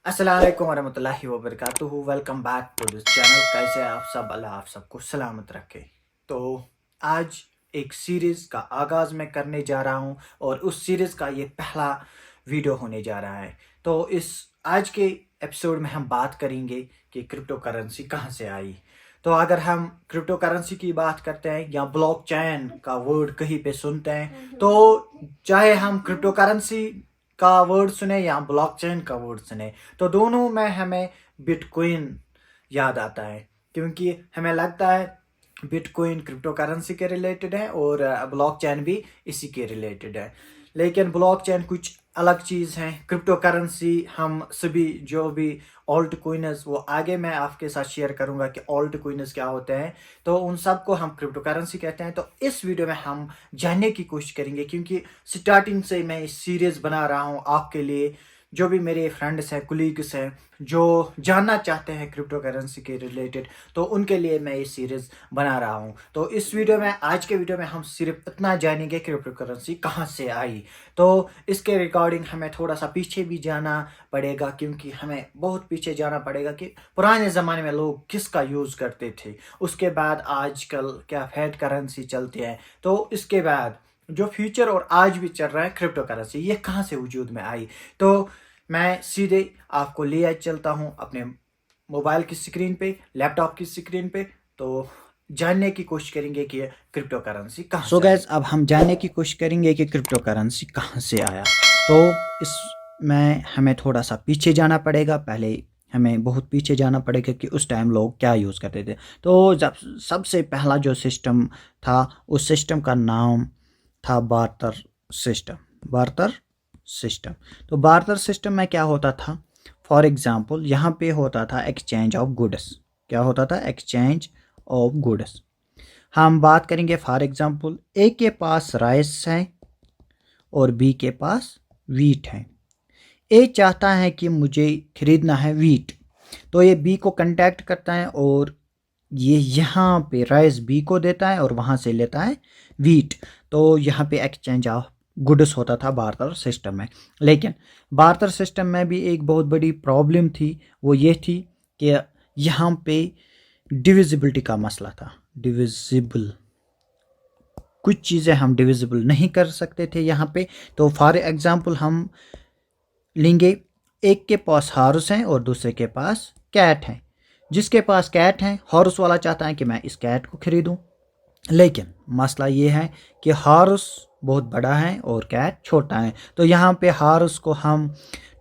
अस्सलाम वालेकुम वरहमतुल्लाहि वबरकातुहू। Welcome back to this channel. कैसे हैं आप सब? अल्लाह आप सबको सलामत रखे। तो आज एक सीरीज़ का आगाज़ मैं करने जा रहा हूं और उस सीरीज़ का ये पहला वीडियो होने जा रहा है। तो इस आज के एपिसोड में हम बात करेंगे कि क्रिप्टो करेंसी कहाँ से आई। तो अगर हम क्रिप्टो करेंसी की बात करते हैं या ब्लॉकचेन का वर्ड कहीं पे सुनते हैं, तो चाहे हम क्रिप्टो करेंसी का वर्ड सुने या ब्लॉकचेन का वर्ड सुने, तो दोनों में हमें बिटकॉइन याद आता है, क्योंकि हमें लगता है बिटकॉइन क्रिप्टो करेंसी के रिलेटेड है और ब्लॉकचेन भी इसी के रिलेटेड है। लेकिन ब्लॉकचेन कुछ अलग चीज़ है। क्रिप्टो करेंसी हम सभी जो भी ऑल्ट कोइनस, वो आगे मैं आपके साथ शेयर करूंगा कि ऑल्ट कोइनस क्या होते हैं, तो उन सब को हम क्रिप्टो करेंसी कहते हैं। तो इस वीडियो में हम जानने की कोशिश करेंगे, क्योंकि स्टार्टिंग से मैं इस सीरीज बना रहा हूं आपके लिए। जो भी मेरे फ्रेंड्स हैं, कुलीग्स हैं, जो जानना चाहते हैं क्रिप्टो करेंसी के रिलेटेड, तो उनके लिए मैं ये सीरीज बना रहा हूं। तो इस वीडियो में, आज के वीडियो में हम सिर्फ इतना जानेंगे क्रिप्टो करेंसी कहाँ से आई। तो इसके रिगार्डिंग हमें थोड़ा सा पीछे भी जाना पड़ेगा, क्योंकि हमें बहुत पीछे जाना पड़ेगा कि पुराने ज़माने में लोग किसका यूज़ करते थे, उसके बाद आजकल क्या फैट करेंसी चलती है, तो इसके बाद जो फ्यूचर और आज भी चल रहा है क्रिप्टो करेंसी, ये कहाँ से वजूद में आई। तो मैं सीधे आपको ले चलता हूँ अपने मोबाइल की स्क्रीन पे, लैपटॉप की स्क्रीन पे। तो जानने की कोशिश करेंगे कि क्रिप्टो करेंसी कहाँ से गैस अब हम जानने की कोशिश करेंगे कि क्रिप्टो करेंसी कहाँ से आया। तो इसमें हमें थोड़ा सा पीछे जाना पड़ेगा। पहले हमें बहुत पीछे जाना पड़ेगा कि उस टाइम लोग क्या यूज़ करते थे। तो जब सबसे पहला जो सिस्टम था, उस सिस्टम का नाम था बार्टर सिस्टम। Barter system. तो बार्टर सिस्टम में क्या होता था? फॉर एग्जांपल, यहाँ पे होता था एक्सचेंज ऑफ गुड्स। क्या होता था? Exchange of goods. हम बात करेंगे फॉर एग्जांपल, ए के पास राइस है और बी के पास वीट है। ए चाहता है कि मुझे खरीदना है वीट, तो ये बी को कांटेक्ट करता है और ये यहाँ पे राइस बी को देता है और वहाँ से लेता है वीट। तो यहाँ पे एक्सचेंज ऑफ गुड्स होता था बार्टर सिस्टम में। लेकिन बार्टर सिस्टम में भी एक बहुत बड़ी प्रॉब्लम थी। वो ये थी कि यहाँ पे डिविजिबिलिटी का मसला था। डिविजिबल, कुछ चीज़ें हम डिविजिबल नहीं कर सकते थे यहाँ पे। तो फॉर एग्जांपल हम लेंगे, एक के पास हॉर्स है और दूसरे के पास कैट है। जिसके पास कैट है, हॉर्स वाला चाहता है कि मैं इस कैट को खरीदूं, लेकिन मसला ये है कि हॉर्स बहुत बड़ा है और कैट छोटा है। तो यहाँ पे हॉर्स को हम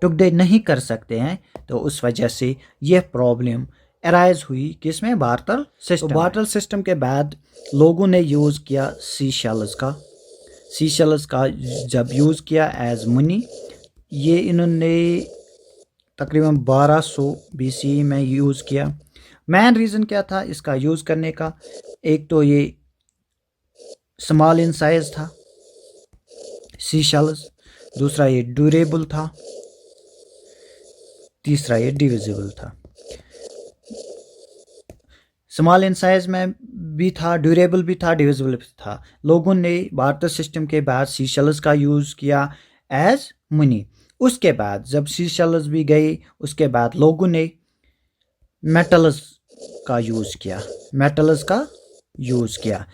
टुकड़े नहीं कर सकते हैं। तो उस वजह से यह प्रॉब्लम अराइज हुई किसमें? Barter system. तो बार्टर सिस्टम के बाद लोगों ने यूज़ किया सी शेल्स का। सी शेल्स का जब यूज़ किया एज मनी, ये इन्होंने तकरीबन 1200 BC में यूज़ किया। मेन रीज़न क्या था इसका यूज़ करने का? एक तो ये स्मॉल इन साइज था सी शेल्स, दूसरा ये ड्यूरेबल था, तीसरा ये डिविजिबल था। स्मॉल इन साइज में भी था, ड्यूरेबल भी था, डिविजिबल भी था। लोगों ने बार्टर सिस्टम के बाद सी शेल्स का यूज़ किया एज मनी। उसके बाद जब सी शेल्स भी गए, उसके बाद लोगों ने मेटल्स का यूज़ किया। मेटल्स का यूज़ किया।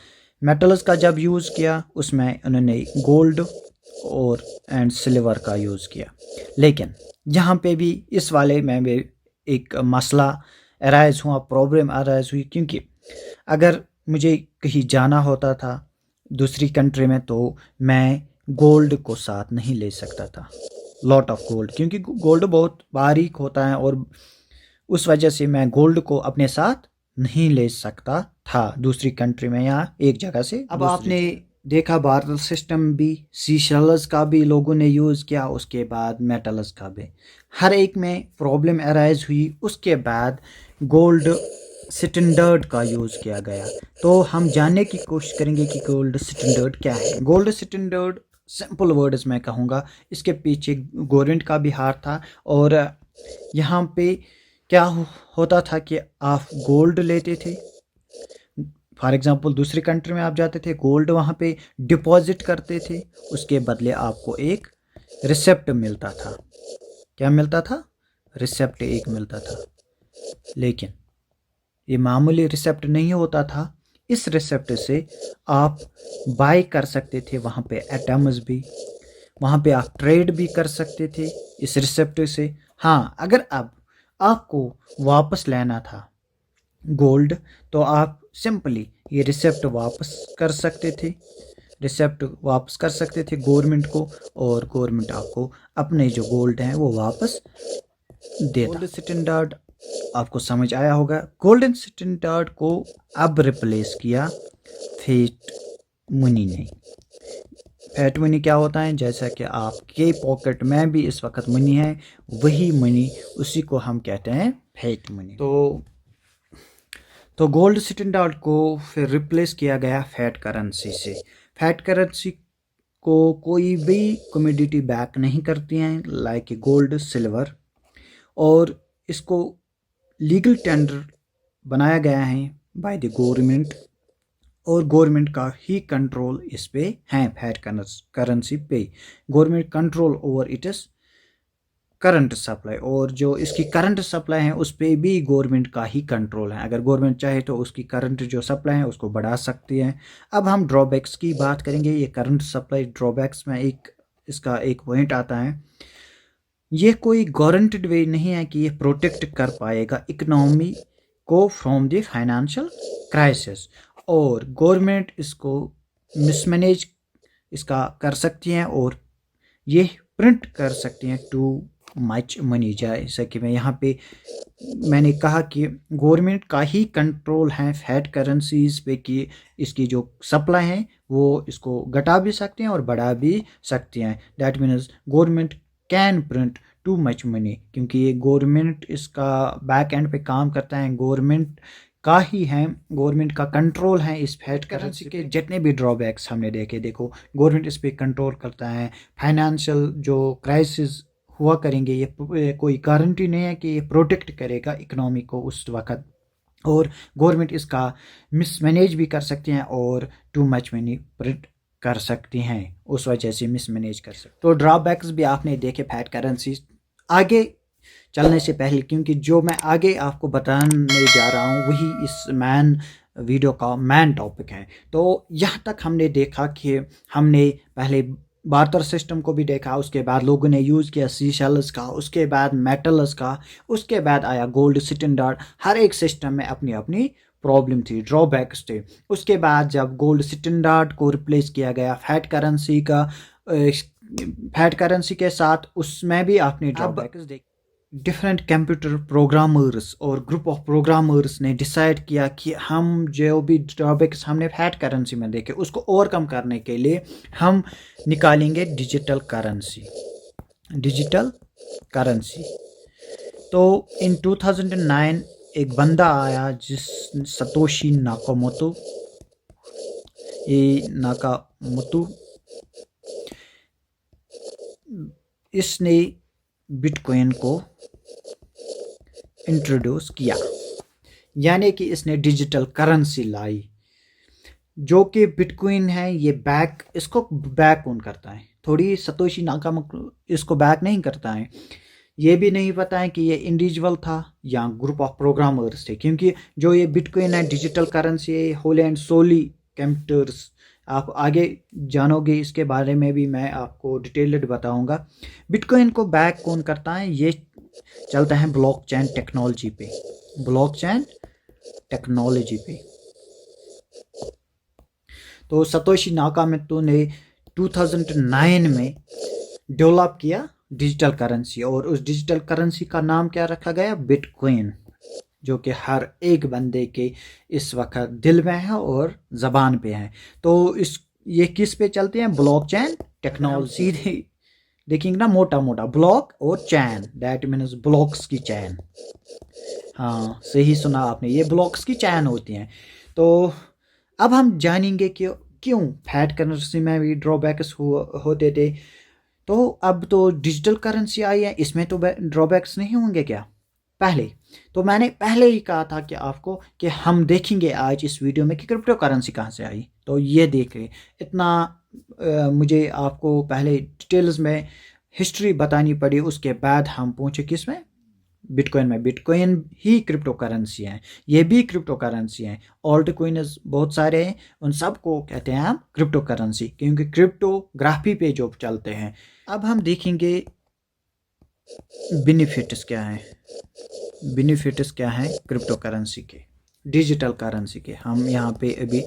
मेटल्स का जब यूज़ किया, उसमें उन्होंने गोल्ड और एंड सिल्वर का यूज़ किया। लेकिन यहाँ पे भी इस वाले में भी एक मसला अराइज हुआ, प्रॉब्लम अराइज हुई, क्योंकि अगर मुझे कहीं जाना होता था दूसरी कंट्री में, तो मैं गोल्ड को साथ नहीं ले सकता था, लॉट ऑफ गोल्ड, क्योंकि गोल्ड बहुत बारीक होता है और उस वजह से मैं गोल्ड को अपने साथ नहीं ले सकता था दूसरी कंट्री में या एक जगह से। अब आपने देखा बार्टर सिस्टम भी, सी शेल्स का भी लोगों ने यूज़ किया, उसके बाद मेटल्स का भी, हर एक में प्रॉब्लम अराइज हुई। उसके बाद गोल्ड स्टैंडर्ड का यूज़ किया गया। तो हम जानने की कोशिश करेंगे कि गोल्ड स्टैंडर्ड क्या है। गोल्ड स्टैंडर्ड, सिंपल वर्ड्स में कहूँगा, इसके पीछे गवर्नमेंट का भी हाथ था। और यहाँ पे क्या होता था कि आप गोल्ड लेते थे, फॉर एग्जांपल दूसरी कंट्री में आप जाते थे, गोल्ड वहाँ पे डिपॉजिट करते थे, उसके बदले आपको एक रिसिप्ट मिलता था। क्या मिलता था? रिसेप्ट एक मिलता था, लेकिन ये मामूली रिसेप्ट नहीं होता था। इस रिसेप्ट से आप बाय कर सकते थे वहाँ पे एटम्स भी, वहाँ पे आप ट्रेड भी कर सकते थे इस रिसेप्ट से। हाँ, अगर अब आपको वापस लेना था गोल्ड, तो आप सिंपली ये रिसेप्ट वापस कर सकते थे, रिसेप्ट वापस कर सकते थे गवर्नमेंट को, और गवर्नमेंट आपको अपने जो गोल्ड हैं वो वापस देता। गोल्ड स्टैंडर्ड आपको समझ आया होगा। गोल्डन स्टैंडर्ड को अब रिप्लेस किया फेट मनी ने। फेट मनी क्या होता है? जैसा कि आपके पॉकेट में भी इस वक्त मनी है, वही मनी, उसी को हम कहते हैं फेट मनी। तो गोल्ड स्टैंडर्ड को फिर रिप्लेस किया गया फैट करेंसी से। फैट करेंसी को कोई भी कमोडिटी बैक नहीं करती हैं लाइक गोल्ड सिल्वर, और इसको लीगल टेंडर बनाया गया है बाय द गवर्नमेंट, और गवर्नमेंट का ही कंट्रोल इस पे है। फैट करेंसी पे government control over it is current supply, और जो इसकी करंट सप्लाई है उस पर भी गवर्नमेंट का ही कंट्रोल है। अगर गवर्नमेंट चाहे तो उसकी करंट जो सप्लाई है उसको बढ़ा सकती है। अब हम ड्रॉबैक्स की बात करेंगे। ये करंट सप्लाई ड्रॉबैक्स में इसका एक पॉइंट आता है, ये कोई गारंटेड वे नहीं है कि ये प्रोटेक्ट कर पाएगा इकोनॉमी को फ्रॉम द फाइनेंशियल क्राइसिस, और गवर्नमेंट इसको मिसमैनेज इसका कर सकती हैं, और ये प्रिंट कर सकती हैं टू मच मनी। जैसा कि मैं यहाँ पे मैंने कहा कि गवर्नमेंट का ही कंट्रोल है फैट करेंसीज पे, कि इसकी जो सप्लाई है वो इसको घटा भी सकते हैं और बढ़ा भी सकते हैं। That means government can print too much money, क्योंकि ये गवर्नमेंट इसका बैक एंड पे काम करता है, गवर्नमेंट का ही है, गवर्नमेंट का कंट्रोल है इस फैट करेंसी के। जितने भी ड्रॉबैक्स हमने देखे, देखो गवर्नमेंट इस पे कंट्रोल करता है। फाइनेंशियल जो क्राइसिस हुआ करेंगे, ये कोई गारंटी नहीं है कि ये प्रोटेक्ट करेगा इकोनॉमी को उस वक्त, और गवर्नमेंट इसका मिसमैनेज भी कर सकती हैं और टू मच मनी प्रिंट कर सकती हैं, उस वजह से मिसमैनेज कर सकते। तो ड्रॉबैक्स भी आपने देखे फैट करेंसी। आगे चलने से पहले, क्योंकि जो मैं आगे आपको बताने जा रहा हूँ वही इस वीडियो का मेन टॉपिक है, तो यहाँ तक हमने देखा कि हमने पहले बार्टर सिस्टम को भी देखा, उसके बाद लोगों ने यूज़ किया सीशेल्स का, उसके बाद मेटल्स का, उसके बाद आया गोल्ड स्टैंडर्ड। हर एक सिस्टम में अपनी अपनी प्रॉब्लम थी, ड्रॉबैक्स थे। उसके बाद जब गोल्ड स्टैंडर्ड को रिप्लेस किया गया फैट करेंसी के साथ, उसमें भी आपने ड्रॉबैक्स देखे। डिफरेंट कंप्यूटर प्रोग्रामर्स और ग्रुप ऑफ प्रोग्रामर्स ने डिसाइड किया कि हम जो भी ड्रॉबैक्स हमने फैट करेंसी में देखे उसको ओवरकम करने के लिए हम निकालेंगे डिजिटल करेंसी। तो इन 2009 एक बंदा आया जिस सतोशी नाकामोतो, इसने बिटकॉइन को इंट्रोड्यूस किया, यानी कि इसने डिजिटल करेंसी लाई जो कि बिटकॉइन है। ये इसको बैक कौन करता है? थोड़ी सतोशी नाकामोतो इसको बैक नहीं करता है। ये भी नहीं पता है कि ये इंडिविजुअल था या ग्रुप ऑफ प्रोग्रामर्स थे, क्योंकि जो ये बिटकॉइन है डिजिटल करेंसी है, होल एंड सोली कंप्यूटर्स। आप आगे जानोगे, इसके बारे में भी मैं आपको डिटेल्ड बताऊंगा। बिटकॉइन को बैक कौन करता है? ये चलता है ब्लॉकचेन टेक्नोलॉजी पे। तो सतोशी नाकामोतो ने 2009 में डेवलप किया डिजिटल करेंसी, और उस डिजिटल करेंसी का नाम क्या रखा गया? बिटकॉइन, जो कि हर एक बंदे के इस वक्त दिल में है और ज़बान पे है। तो ये किस पे चलते हैं? Blockchain technology. सीधे देखेंगे ना, मोटा मोटा ब्लॉक और चैन, दैट मीन्स ब्लॉक्स की चैन। हाँ, सही सुना आपने, ये ब्लॉक्स की चैन होती हैं। तो अब हम जानेंगे कि क्यों फैट करेंसी में भी ड्रॉबैक्स होते थे। तो अब तो डिजिटल करेंसी आई है, इसमें तो ड्रॉबैक्स नहीं होंगे क्या? तो मैंने पहले ही कहा था कि आपको कि हम देखेंगे आज इस वीडियो में कि क्रिप्टो करेंसी कहाँ से आई। तो ये देख रहे इतना मुझे आपको पहले डिटेल्स में हिस्ट्री बतानी पड़ी, उसके बाद हम पहुँचे किस में? बिटकॉइन में, बिटकॉइन ही क्रिप्टो करेंसी है, ये भी क्रिप्टो करेंसी है। ऑल्ट कॉइन्स बहुत सारे हैं, उन सब को कहते हैं हम क्रिप्टो करेंसी, क्योंकि क्रिप्टोग्राफी पे जो चलते हैं। अब हम देखेंगे बेनिफिट्स क्या हैं, बेनिफिट्स क्या हैं क्रिप्टो करेंसी के, डिजिटल करेंसी के। हम यहाँ पे अभी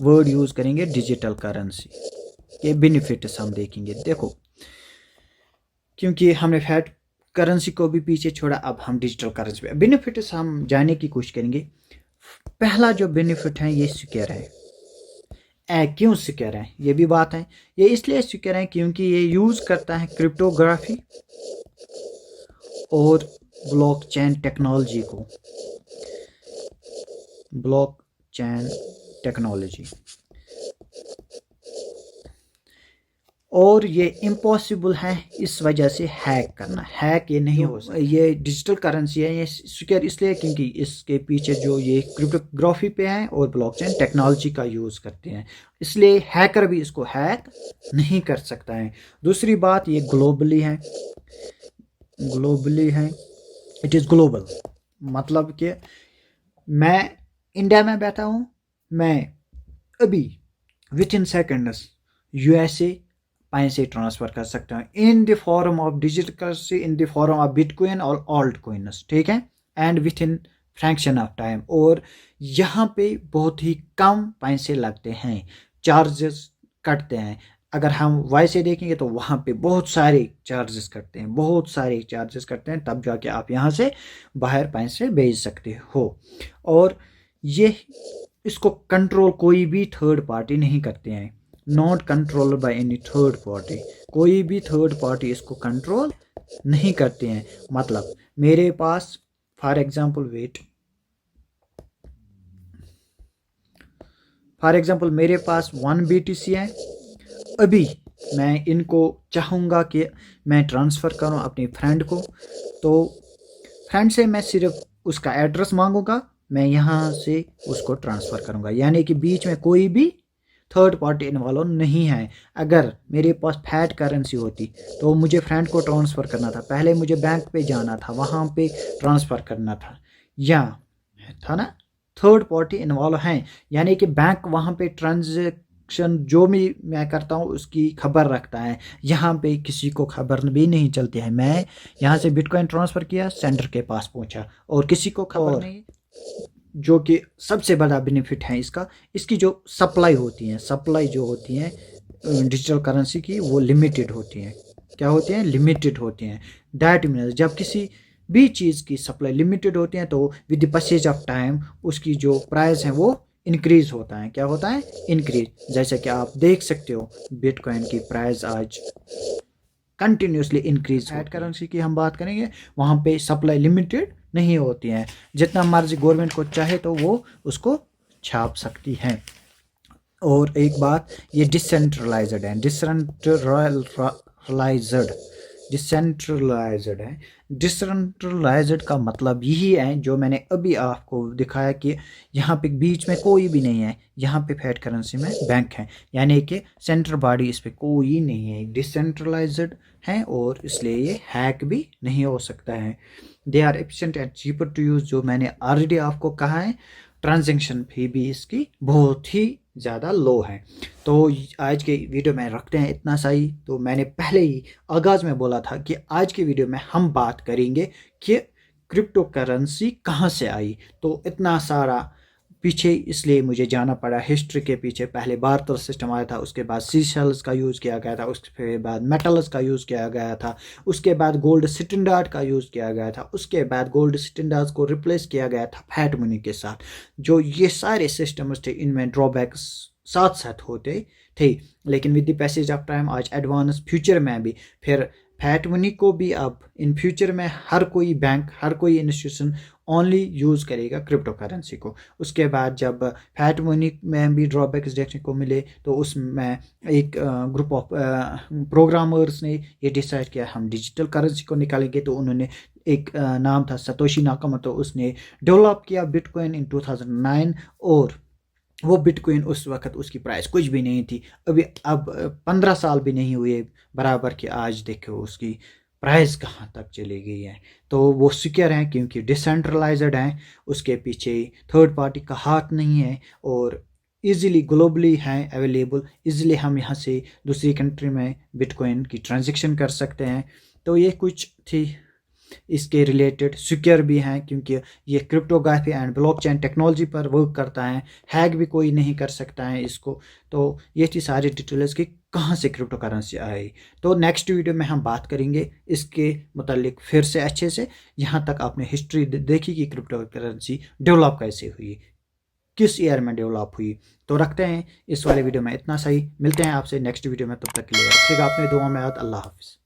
वर्ड यूज़ करेंगे डिजिटल करेंसी के बेनिफिट्स हम देखेंगे। देखो, क्योंकि हमने फैट करेंसी को भी पीछे छोड़ा, अब हम डिजिटल करेंसी पे बेनिफिट्स हम जानने की कोशिश करेंगे। पहला जो बेनिफिट है ये सिक्योर है। क्यों सिक्योर है, ये भी बात है। ये इसलिए सिक्योर है क्योंकि ये यूज़ करता है क्रिप्टोग्राफी और ब्लॉकचेन टेक्नोलॉजी को, ब्लॉकचेन टेक्नोलॉजी। और ये इम्पॉसिबल है इस वजह से हैक करना, हैक ये नहीं हो सकता। ये डिजिटल करेंसी है, ये सिक्योर इसलिए क्योंकि इसके पीछे जो ये क्रिप्टोग्राफी पे है और ब्लॉकचेन टेक्नोलॉजी का यूज़ करते हैं, इसलिए हैकर भी इसको हैक नहीं कर सकता है। दूसरी बात, ये ग्लोबली है, ग्लोबली है, इट इज़ ग्लोबल। मतलब कि मैं इंडिया में बैठा हूँ, मैं अभी विद इन सेकेंड्स यूएसए पैसे ट्रांसफ़र कर सकता हूँ in the form of digital currency, in the form of bitcoin और ऑल्ट कॉइन्स, ठीक है, and with in fraction of time. और यहाँ पे बहुत ही कम पैसे लगते हैं, चार्जेस कटते हैं। अगर हम वैसे देखेंगे तो वहाँ पे बहुत सारे चार्जेस कटते हैं, बहुत सारे चार्जेस कटते हैं, तब जाके आप यहाँ से बाहर पैसे भेज सकते हो। और ये इसको कंट्रोल कोई भी थर्ड पार्टी नहीं करते हैं, not control by any third party, कोई भी थर्ड पार्टी इसको कंट्रोल नहीं करते हैं। मतलब मेरे पास फॉर एग्जांपल मेरे पास 1 BTC है, अभी मैं इनको चाहूँगा कि मैं ट्रांसफ़र करूँ अपनी फ्रेंड को, तो फ्रेंड से मैं सिर्फ उसका एड्रेस मांगूंगा, मैं यहाँ से उसको ट्रांसफ़र करूँगा, यानी कि बीच में कोई भी थर्ड पार्टी इन्वॉल्व नहीं है। अगर मेरे पास फैट करेंसी होती तो मुझे फ्रेंड को ट्रांसफ़र करना था, पहले मुझे बैंक पे जाना था, वहाँ पे ट्रांसफ़र करना था, या था ना, थर्ड पार्टी इन्वॉल्व हैं, यानी कि बैंक वहाँ पे ट्रांजेक्शन जो भी मैं करता हूँ उसकी खबर रखता है। यहाँ पे किसी को खबर भी नहीं चलती है, मैं यहाँ से बिटकॉइन ट्रांसफ़र किया, सेंटर के पास पहुँचा और किसी को खबर नहीं। जो कि सबसे बड़ा बेनिफिट है इसका, इसकी जो सप्लाई होती है, सप्लाई जो होती है डिजिटल करेंसी की, वो लिमिटेड होती हैं। क्या होती हैं? लिमिटेड होती हैं। दैट मीन्स जब किसी भी चीज़ की सप्लाई लिमिटेड होती है तो with the passage of time उसकी जो प्राइस है वो इंक्रीज होता है। क्या होता है? इंक्रीज। जैसे कि आप देख सकते हो बिटकॉइन की प्राइस आज कंटिन्यूसली इंक्रीज। फैट करेंसी की हम बात करेंगे, वहाँ पे सप्लाई लिमिटेड नहीं होती है, जितना मर्जी गवर्नमेंट को चाहे तो वो उसको छाप सकती है। और एक बात, ये डिसेंट्रलाइज्ड है, डिसेंट्रलाइज्ड है। डिसेंट्रलाइज्ड का मतलब यही है जो मैंने अभी आपको दिखाया कि यहाँ पे बीच में कोई भी नहीं है, यहाँ पे फैट करेंसी में बैंक है, यानी कि सेंट्रल बॉडी इस पे कोई नहीं है, डिसेंट्रलाइज्ड है और इसलिए ये हैक भी नहीं हो सकता है। They are efficient and cheaper to use, जो मैंने ऑलरेडी आपको कहा है। ट्रांजेक्शन फी भी इसकी बहुत ही ज़्यादा लो है। तो आज के वीडियो में रखते हैं इतना सही। तो मैंने पहले ही आगाज़ में बोला था कि आज की वीडियो में हम बात करेंगे कि क्रिप्टो करेंसी कहाँ से आई। तो इतना सारा पीछे इसलिए मुझे जाना पड़ा हिस्ट्री के पीछे। पहले बार्टर सिस्टम आया था, उसके बाद सीशेल्स का यूज़ किया गया था, उसके बाद मेटल्स का यूज़ किया गया था, उसके बाद गोल्ड स्टैंडर्ड का यूज़ किया गया था, उसके बाद गोल्ड स्टैंडर्ड्स को रिप्लेस किया गया था फैट मनी के साथ। जो ये सारे सिस्टम्स थे इनमें ड्रॉबैक्स साथ साथ होते थे, लेकिन with the passage of time आज एडवांस फ्यूचर में भी फिर फैट मनी को भी अब इन फ्यूचर में हर कोई बैंक, हर कोई इंस्टीट्यूशन ओनली यूज़ करेगा क्रिप्टो करेंसी को। उसके बाद जब फैट मनी में भी ड्रॉबैक्स देखने को मिले तो उसमें एक ग्रुप ऑफ प्रोग्रामर्स ने ये डिसाइड किया हम डिजिटल करेंसी को निकालेंगे। तो उन्होंने एक नाम था सतोशी नाकामोटो, उसने डेवलप किया बिटकॉइन इन 2009। और वो बिटकॉइन उस वक्त उसकी प्राइस कुछ भी नहीं थी, अभी अब 15 साल भी नहीं हुए बराबर कि आज देखो उसकी प्राइस कहाँ तक चली गई है। तो वो सिक्योर हैं क्योंकि डिसेंट्रलाइज्ड हैं, उसके पीछे थर्ड पार्टी का हाथ नहीं है और इजीली ग्लोबली हैं अवेलेबल। इजीली हम यहाँ से दूसरी कंट्री में बिटकॉइन की ट्रांजैक्शन कर सकते हैं। तो ये कुछ थी इसके रिलेटेड। सिक्योर भी हैं क्योंकि ये क्रिप्टोग्राफी एंड ब्लॉकचेन टेक्नोलॉजी पर वर्क करता है, हैक भी कोई नहीं कर सकता है इसको। तो ये थी सारी डिटेल्स कि कहाँ से क्रिप्टो करेंसी आई। तो नेक्स्ट वीडियो में हम बात करेंगे इसके मतलब फिर से अच्छे से। यहाँ तक आपने हिस्ट्री देखी कि क्रिप्टो करेंसी डेवलप कैसे हुई, किस ईयर में डेवलप हुई। तो रखते हैं इस वाले वीडियो में इतना सही, मिलते हैं आपसे नेक्स्ट वीडियो में, तब तक के लिए रखिएगा अपने दुआ में याद। अल्लाह हाफिज़।